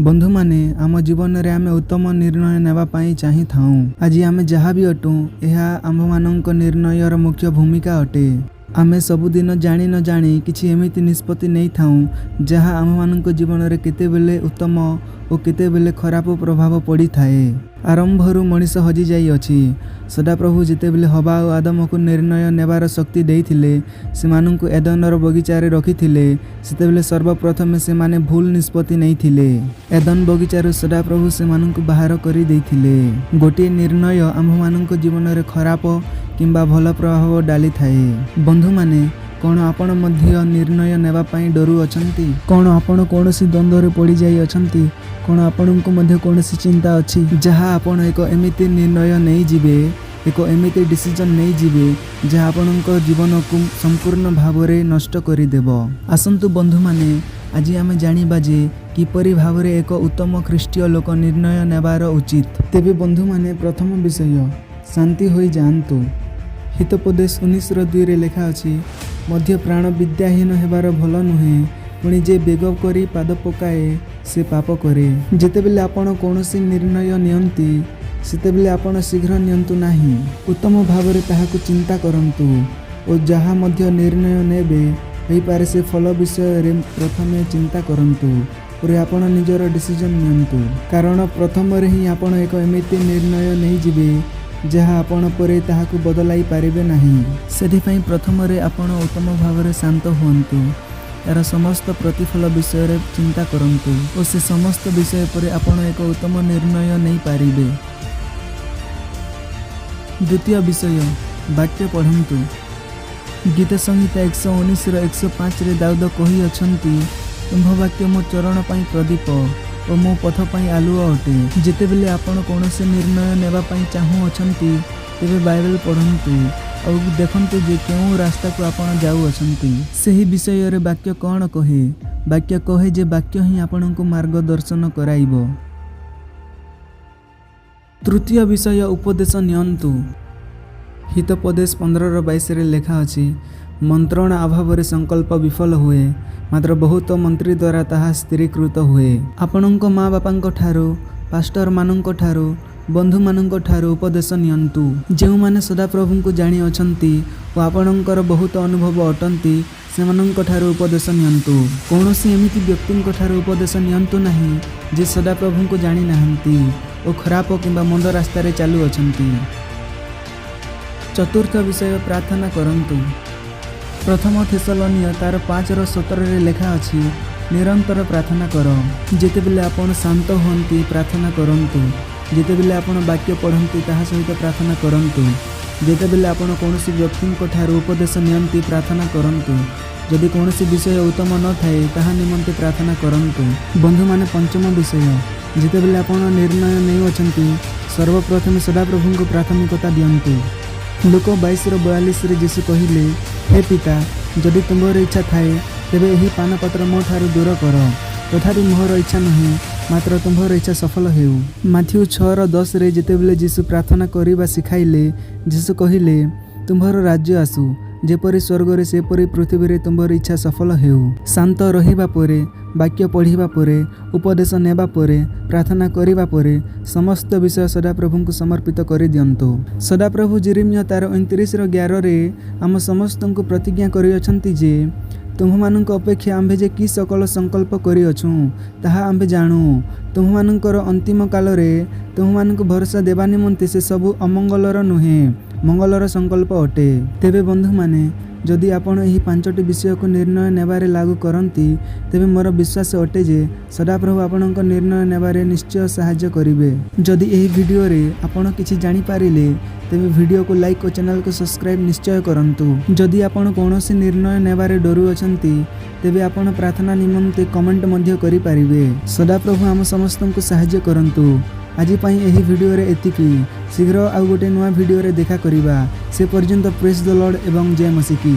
बंधु माने आम जीवन रे आमे उत्तम निर्णय नेबा पाई चाहि थाऊ। आज आमे जहाँ भी अटू यह आम्भमानंक निर्णयर मुख्य भूमिका अटे। आमे सबुदिन जानी न जानी किछि एमिति निष्पत्ति नहीं थाऊ जहाँ आम्भमानंक जीवन रे केतेबेले उत्तम और केतेबेले खराब प्रभाव पड़ी थाए। आरंभरू मनीष हजि जाई अछि। सदाप्रभु जेतेबेले हवा और आदम को निर्णय नेबार शक्ति देइथिले सेमानंकु एदनर बगीचारे रखिथिले सेतेबेले सर्वप्रथमे सेमाने भूल निष्पत्ति नहीं थिले। एदन बगीचारू सदाप्रभु सेमानंकु बाहर करी देइथिले। गोटे निर्णय आम्भमानंक जीवन रे खराब किंबा भल प्रभाव डाली थाए। बंधु माने कौन आपण मध्य निर्णय नेबा पाई डरू अछंती? कौन आपण कोनोसी द्वंद्व पड़ी जाई अछंती? कौन आपणको मध्य कोनोसी चिंता अछि जहाँ आपण एक एमिति निर्णय नहीं जिबे, एक एमिति डिसीजन नहीं जिबे जहाँ आपणको जीवन को संपूर्ण भाव रे नष्ट करी देबो। आसंतु बंधु माने आज आमे जानिबा जे किपरि भाव रे एक उत्तम ख्रीष्टीय लोक निर्णय नेबार उचित। तेबे बंधु माने प्रथम विषय शांति होई जानतु। हितोपदेश 19:2 रे लेखा अछि, मध्य प्राण विद्याहीन हेबार भल नुहे, पुणी जे बेग करी पाद पकाए से पाप करे। जेतेबेले आपण कोनोसी निर्णय नियंती सेतेबेले आपण शीघ्र नियंतु नाही, उत्तम भाव रे ताहाकु चिंता करंतु और जहाँ मध्य निर्णय नेबे होई पारे से फल विषय रे प्रथमे चिंता करंतु और आपण निजर डिसीजन नियंतु। कारण प्रथम रे ही आपण एक एमिति निर्णय नहीं जिबे जहाँ आपण परे ताहाकु बदलाई पारिबे नाही। सेथिपाई प्रथम रे आपण उत्तम भाव रे शांत हुअन्तु, यार समस्त प्रतिफल विषय रे चिंता करंतु और से समस्त विषय परे आपण एक उत्तम निर्णय नहीं पारिबे। द्वितीय विषय वाक्य पढ़ंतु। गीत संहिता 119:105 रे दाऊद कही अछंती, तुम्भ वाक्य मो चरण पाई प्रदीप और मो पथ पाई आलुआ अटे। जेतेबेले आपण कोनोसी निर्णय नेबा पाई चाहू अछंती तेबे बाइबल पढ़ंतु और देखंतु जे केउ रास्ता को आपण जाऊ अछंती। सेही विषय रे वाक्य कौन कहे? वाक्य कहे जे वाक्य ही आपणको मार्गदर्शन कराइबो। तृतीय विषय उपदेश नियंतु। हितोपदेश 15:22 रे लेखा अछि, मंत्रणा अभाव रे संकल्प विफल हुए, मात्र बहुत मंत्री द्वारा ताहा स्थिरीकृत हुए। आपणको माँ बापांको ठारो, पास्टर मानंको ठारो, बंधु मानंको ठारो उपदेश नियंतु। जेउ माने सदाप्रभु को जानी अछंती ओ आपणकर बहुत अनुभव अटंती सेमानंको ठारो उपदेश नियंतु। कोनोसी एमिति व्यक्तिंको ठारो उपदेश नियंतु नाही जे सदाप्रभु को जानी नाहंती ओ खराब किंबा मंद रास्ता रे चालू अछंती। चतुर्थ विषय प्रार्थना करंतु। प्रथम थेसलोनिय तार 5:17 रे लेखा अछि, निरंतर प्रार्थना कर। जेतेबेले आपण शांत हुअंती प्रार्थना करंतु। जेतेबेले आपण वाक्य पढ़ंती ताहा सहित प्रार्थना करंतु। जेतेबेले आपण कोनोसी व्यक्तिंको ठारो उपदेश नियंती प्रार्थना करंतु। जदि कोनोसी विषय उत्तम न थाए ताहा निमंते प्रार्थना करंतु। बंधु माने पंचम विषय, जेतेबेले आपण निर्णय नहीं अछंती सर्वप्रथम सदाप्रभु को प्राथमिकता दियंतु। लूक 22:42 रे यीशु कहिले, हे पिता, जदि तुम्हार इच्छा थाए तेबे एही पानपत्र मो ठारू दूर कर, तथापि मोहर इच्छा नहीं मात्र तुम्हार इच्छा सफल हेउ। माथ्यू 6:10 रे जेतेबेले यीशु प्रार्थना करिबा सिखाइले यीशु कहिले, तुम्हार राज्य आसु, जेपरि स्वर्ग रे सेपरि पृथ्वी रे तुम्हार इच्छा सफल हेउ। शांत रहिबा परे, वाक्य पढ़िबा परे, उपदेश नेबा परे, प्रार्थना करिबा परे समस्त विषय सदाप्रभु को समर्पित करि दियंतु। सदाप्रभु जेरेमिया तार 29:11 रे आम समस्त को प्रतिज्ञा करि अछंती जे तुम्हमानंक अपेक्षा आम्भे जे कि सकल संकल्प करि अछु ताहा आम्भे जाणु। तुम्हमानंकर अंतिम काल रे तुम्हमानंक भरोसा देबा निमंते से सबु अमंगलर नुहे, मंगलर संकल्प अटे। तेबे बंधु माने जदि आपण एही 5टी विषय को निर्णय नेबारे लागू करंती तेबे मोर विश्वास अटे जे सदाप्रभु आपणक निर्णय नेबारे निश्चय सहाय्य करिवे। जदि एही वीडियो रे आपण किछि जानि पारिले तेबे वीडियो को लाइक और चैनल को सब्सक्राइब निश्चय करंतु। जदि आपण कोनोसी निर्णय नेबारे डरू अछंती तेबे आपण प्रार्थना निमंते कमेंट मध्य करि पारिबे। सदाप्रभु आम समस्त को सहाय्य करंतु। आज पाई एही वीडियो रे एतिकी। शीघ्र आउ गोटे नवा वीडियो रे देखा करिबा। से पर्यंत प्रेज द लॉर्ड एवं जय मसीह की।